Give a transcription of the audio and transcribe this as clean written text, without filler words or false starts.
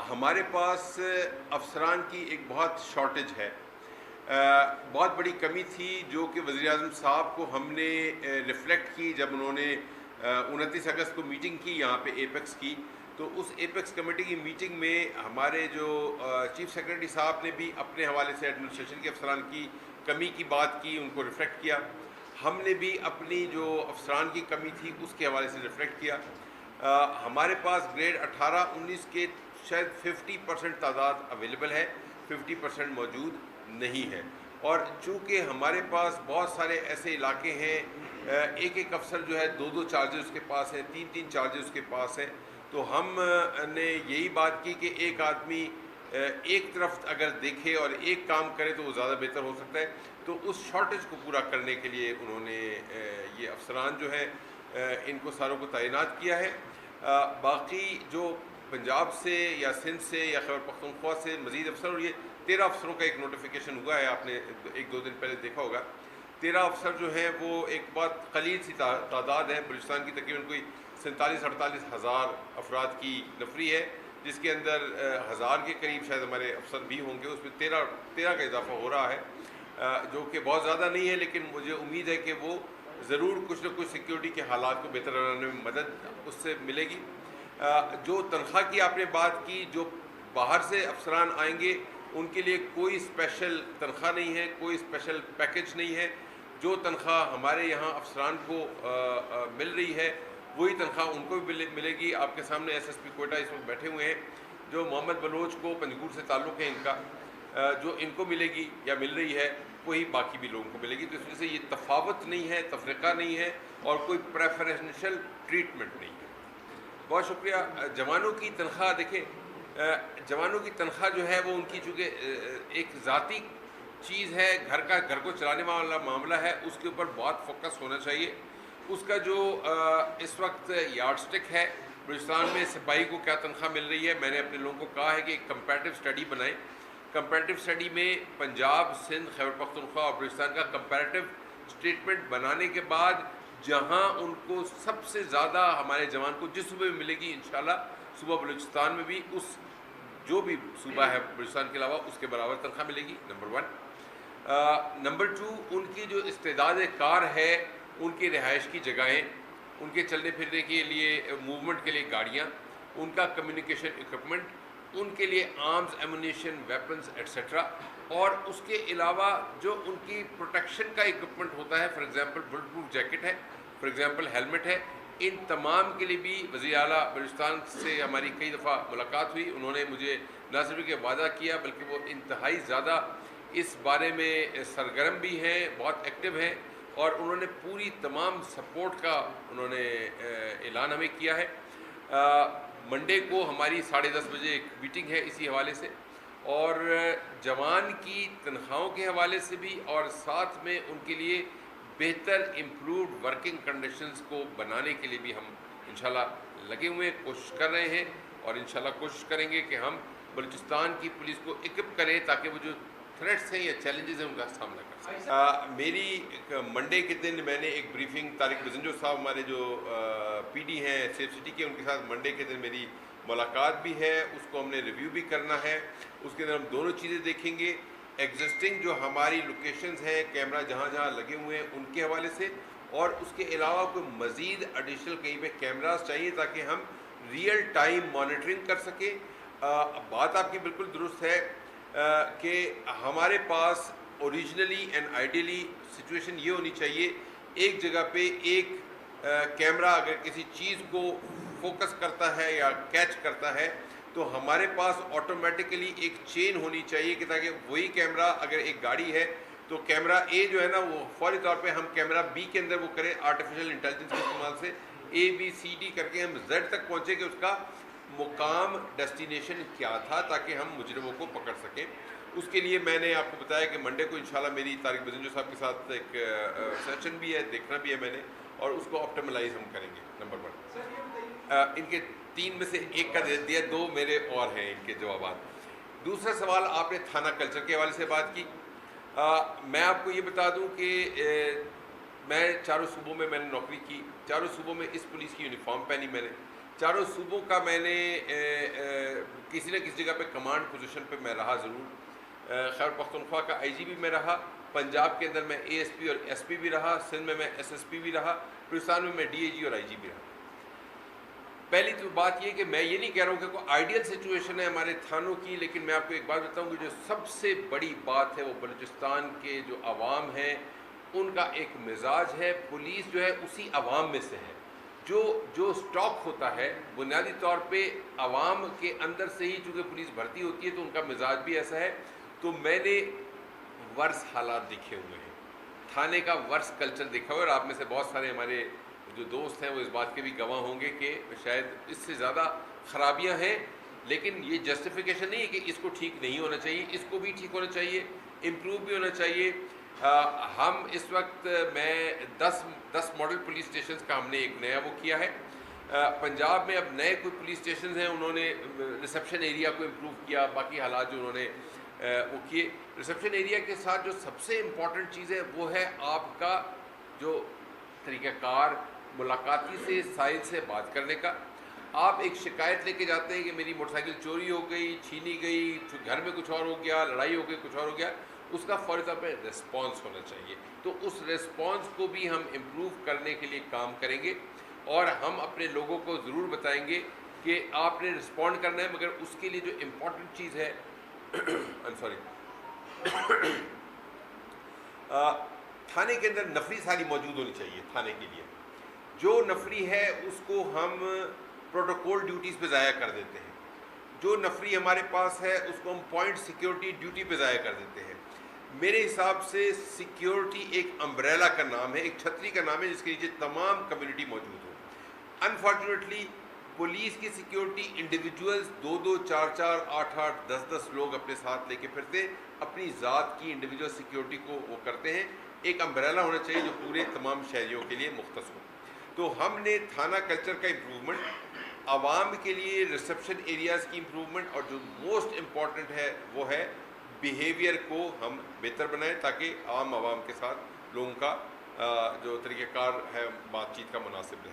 ہمارے پاس افسران کی ایک بہت شارٹیج ہے. بہت بڑی کمی تھی جو کہ وزیر اعظم صاحب کو ہم نے ریفلیکٹ کی جب انہوں نے 29 اگست کو میٹنگ کی یہاں پہ ایپیکس کی. تو اس ایپیکس کمیٹی کی میٹنگ میں ہمارے جو چیف سیکرٹری صاحب نے بھی اپنے حوالے سے ایڈمنسٹریشن کے افسران کی کمی کی بات کی, ان کو ریفلیکٹ کیا. ہم نے بھی اپنی جو افسران کی کمی تھی اس کے حوالے سے ریفلیکٹ کیا. ہمارے پاس گریڈ 18-19 کے شاید 50% تعداد اویلیبل ہے, 50% موجود نہیں ہے. اور چونکہ ہمارے پاس بہت سارے ایسے علاقے ہیں, ایک ایک افسر جو ہے 2 چارجز اس کے پاس ہیں, 3 چارجز اس کے پاس ہیں, تو ہم نے یہی بات کی کہ ایک آدمی ایک طرف اگر دیکھے اور ایک کام کرے تو وہ زیادہ بہتر ہو سکتا ہے. تو اس شارٹیج کو پورا کرنے کے لیے انہوں نے یہ افسران جو ہے ان کو ساروں کو تعینات کیا ہے. باقی جو پنجاب سے یا سندھ سے یا خیبر پختونخوا سے مزید افسر, اور یہ 13 افسروں کا ایک نوٹیفیکیشن ہوا ہے, آپ نے 1-2 دن پہلے دیکھا ہوگا. 13 افسر جو ہیں وہ ایک بہت قلیل سی تعداد ہے. بلوچستان کی تقریباً کوئی 47-48 ہزار افراد کی نفری ہے, جس کے اندر 1000 کے قریب شاید ہمارے افسر بھی ہوں گے. اس میں 13 کا اضافہ ہو رہا ہے, جو کہ بہت زیادہ نہیں ہے, لیکن مجھے امید ہے کہ وہ ضرور کچھ نہ کچھ سیکیورٹی کے حالات کو بہتر بنانے میں مدد اس سے ملے گی. جو تنخواہ کی آپ نے بات کی, جو باہر سے افسران آئیں گے ان کے لیے کوئی اسپیشل تنخواہ نہیں ہے, کوئی اسپیشل پیکج نہیں ہے. جو تنخواہ ہمارے یہاں افسران کو مل رہی ہے وہی تنخواہ ان کو بھی ملے گی. آپ کے سامنے ایس ایس پی کوئٹہ اس وقت بیٹھے ہوئے ہیں, جو محمد بلوچ کو پنجگور سے تعلق ہے ان کا, جو ان کو ملے گی یا مل رہی ہے وہی باقی بھی لوگوں کو ملے گی. تو اس وجہ سے یہ تفاوت نہیں ہے, تفرقہ نہیں ہے, اور کوئی پریفرنشل ٹریٹمنٹ نہیں ہے. بہت شکریہ. جوانوں کی تنخواہ دیکھیں, جوانوں کی تنخواہ جو ہے وہ ان کی چونکہ ایک ذاتی چیز ہے, گھر کو چلانے والا معاملہ ہے, اس کے اوپر بہت فوکس ہونا چاہیے. اس کا جو اس وقت یارڈ سٹک ہے بلوچستان میں سپاہی کو کیا تنخواہ مل رہی ہے, میں نے اپنے لوگوں کو کہا ہے کہ ایک کمپیریٹیو اسٹڈی بنائیں. کمپیریٹیو اسٹڈی میں پنجاب, سندھ, خیبر پختونخوا اور بلوچستان کا کمپیریٹیو اسٹیٹمنٹ بنانے کے بعد جہاں ان کو سب سے زیادہ ہمارے جوان کو جس صوبے میں ملے گی انشاءاللہ صوبہ بلوچستان میں بھی اس جو بھی صوبہ ہے بلوچستان کے علاوہ اس کے برابر تنخواہ ملے گی. نمبر 1. نمبر 2, ان کی جو استعداد کار ہے, ان کی رہائش کی جگہیں, ان کے چلنے پھرنے کے لیے موومنٹ کے لیے گاڑیاں, ان کا کمیونیکیشن اکوپمنٹ, ان کے لیے آرمز, ایمونیشن, ویپنز ایٹسیٹرا, اور اس کے علاوہ جو ان کی پروٹیکشن کا اکوپمنٹ ہوتا ہے, for example bullet proof jacket ہے, فار ایگزامپل ہیلمٹ ہے, ان تمام کے لیے بھی وزیر اعلیٰ بلوچستان سے ہماری کئی دفعہ ملاقات ہوئی. انہوں نے مجھے نہ صرف کہ وعدہ کیا بلکہ وہ انتہائی زیادہ اس بارے میں سرگرم بھی ہیں, بہت ایکٹیو ہیں, اور انہوں نے پوری تمام سپورٹ کا انہوں نے اعلان ہمیں کیا ہے. منڈے کو ہماری 10:30 بجے ایک میٹنگ ہے اسی حوالے سے, اور جوان کی تنخواہوں کے حوالے سے بھی, اور ساتھ میں ان کے لیے بہتر امپرووڈ ورکنگ کنڈیشنز کو بنانے کے لیے بھی ہم انشاءاللہ لگے ہوئے ہیں, کوشش کر رہے ہیں, اور انشاءاللہ کوشش کریں گے کہ ہم بلوچستان کی پولیس کو اکوپ کریں تاکہ وہ جو تھریٹس ہیں یا چیلنجز ہیں ان کا سامنا کر سکیں. میری منڈے کے دن میں نے ایک بریفنگ, طارق بزنجو صاحب ہمارے جو پی ڈی ہیں سیف سٹی کے, ان کے ساتھ منڈے کے دن میری ملاقات بھی ہے, اس کو ہم نے ریویو بھی کرنا ہے. اس کے اندر ہم دونوں چیزیں دیکھیں گے, ایگزسٹنگ جو ہماری لوکیشنز ہیں کیمرہ جہاں جہاں لگے ہوئے ہیں ان کے حوالے سے, اور اس کے علاوہ کوئی مزید ایڈیشنل کہیں پہ کیمراز چاہیے تاکہ ہم ریئل ٹائم مانیٹرنگ کر سکیں. بات آپ کی بالکل درست ہے کہ ہمارے پاس اوریجنلی اینڈ آئیڈیلی سچویشن یہ ہونی چاہیے, ایک جگہ پہ ایک کیمرہ اگر کسی چیز کو فوکس کرتا ہے یا کیچ کرتا ہے تو ہمارے پاس آٹومیٹیکلی ایک چین ہونی چاہیے کہ تاکہ وہی کیمرہ اگر ایک گاڑی ہے تو کیمرہ اے جو ہے نا وہ فوری طور پہ ہم کیمرہ بی کے اندر وہ کریں, آرٹیفیشیل انٹیلیجنس کے استعمال سے ABCD کر کے ہم زیڈ تک پہنچے کہ اس کا مقام ڈیسٹینیشن کیا تھا تاکہ ہم مجرموں کو پکڑ سکیں. اس کے لیے میں نے آپ کو بتایا کہ منڈے کو انشاءاللہ میری طارق بزنجو صاحب کے ساتھ ایک سیشن بھی ہے, دیکھنا بھی ہے میں نے, اور اس کو آپٹیملائز ہم کریں گے. نمبر 1. ان کے 3 میں سے ایک کا دے دیا, 2 میرے اور ہیں ان کے جوابات. دوسرا سوال آپ نے تھانہ کلچر کے حوالے سے بات کی. میں آپ کو یہ بتا دوں کہ میں 4 صوبوں میں نے نوکری کی, 4 صوبوں میں اس پولیس کی یونیفارم پہنی میں نے, 4 صوبوں کا میں نے کسی نہ کسی جگہ پہ کمانڈ پوزیشن پہ میں رہا ضرور. خیبر پختونخوا کا آئی جی بھی میں رہا, پنجاب کے اندر میں اے ایس پی اور ایس پی بھی رہا, سندھ میں ایس ایس پی بھی رہا, پاکستان میں ڈی اے جی اور آئی جی بھی رہا. پہلی تو بات یہ کہ میں یہ نہیں کہہ رہا ہوں کہ کوئی آئیڈیل سچویشن ہے ہمارے تھانوں کی, لیکن میں آپ کو ایک بات بتاؤں کہ جو سب سے بڑی بات ہے وہ بلوچستان کے جو عوام ہیں ان کا ایک مزاج ہے. پولیس جو ہے اسی عوام میں سے ہے. جو سٹاک ہوتا ہے بنیادی طور پہ عوام کے اندر سے ہی, چونکہ پولیس بھرتی ہوتی ہے تو ان کا مزاج بھی ایسا ہے. تو میں نے ورس حالات دیکھے ہوئے ہیں, تھانے کا ورس کلچر دیکھا ہوا ہے, اور آپ میں سے بہت سارے ہمارے جو دوست ہیں وہ اس بات کے بھی گواہ ہوں گے کہ شاید اس سے زیادہ خرابیاں ہیں. لیکن یہ جسٹیفیکیشن نہیں ہے کہ اس کو ٹھیک نہیں ہونا چاہیے, اس کو بھی ٹھیک ہونا چاہیے, امپروو بھی ہونا چاہیے. ہم اس وقت میں 10 ماڈل پولیس اسٹیشنز کا ہم نے ایک نیا وہ کیا ہے. پنجاب میں اب نئے کوئی پولیس اسٹیشنز ہیں, انہوں نے ریسیپشن ایریا کو امپروو کیا, باقی حالات جو انہوں نے وہ کیے. ریسیپشن ایریا کے ساتھ جو سب سے امپورٹنٹ چیز ہے وہ ہے آپ کا جو طریقہ کار, ملاقاتی سے سائل سے بات کرنے کا. آپ ایک شکایت لے کے جاتے ہیں کہ میری موٹر سائیکل چوری ہو گئی, چھینی گئی, گھر میں کچھ اور ہو گیا, لڑائی ہو گئی, کچھ اور ہو گیا, اس کا فوری طور پہ ریسپانس ہونا چاہیے. تو اس ریسپانس کو بھی ہم امپروو کرنے کے لیے کام کریں گے, اور ہم اپنے لوگوں کو ضرور بتائیں گے کہ آپ نے رسپونڈ کرنا ہے, مگر اس کے لیے جو امپورٹنٹ چیز ہے تھانے کے اندر نفری ساری موجود ہونی چاہیے. تھانے کے لیے جو نفری ہے اس کو ہم پروٹوکول ڈیوٹیز پہ ضائع کر دیتے ہیں. جو نفری ہمارے پاس ہے اس کو ہم پوائنٹ سیکیورٹی ڈیوٹی پہ ضائع کر دیتے ہیں. میرے حساب سے سیکیورٹی ایک امبریلا کا نام ہے, ایک چھتری کا نام ہے جس کے نیچے تمام کمیونٹی موجود ہو. انفارچونیٹلی پولیس کی سیکیورٹی انڈیویجولز 2-2, 4-4, 8-8, 10-10 لوگ اپنے ساتھ لے کے پھرتے, اپنی ذات کی انڈیویجول سیکیورٹی کو وہ کرتے ہیں. ایک امبریلا ہونا چاہیے جو پورے تمام شہریوں کے لیے مختص ہو. تو ہم نے تھانہ کلچر کا امپروومنٹ, عوام کے لیے ریسیپشن ایریاز کی امپروومنٹ, اور جو موسٹ امپورٹنٹ ہے وہ ہے بیہیویئر کو ہم بہتر بنائیں تاکہ عوام کے ساتھ لوگوں کا جو طریقہ کار ہے بات چیت کا مناسب رہے.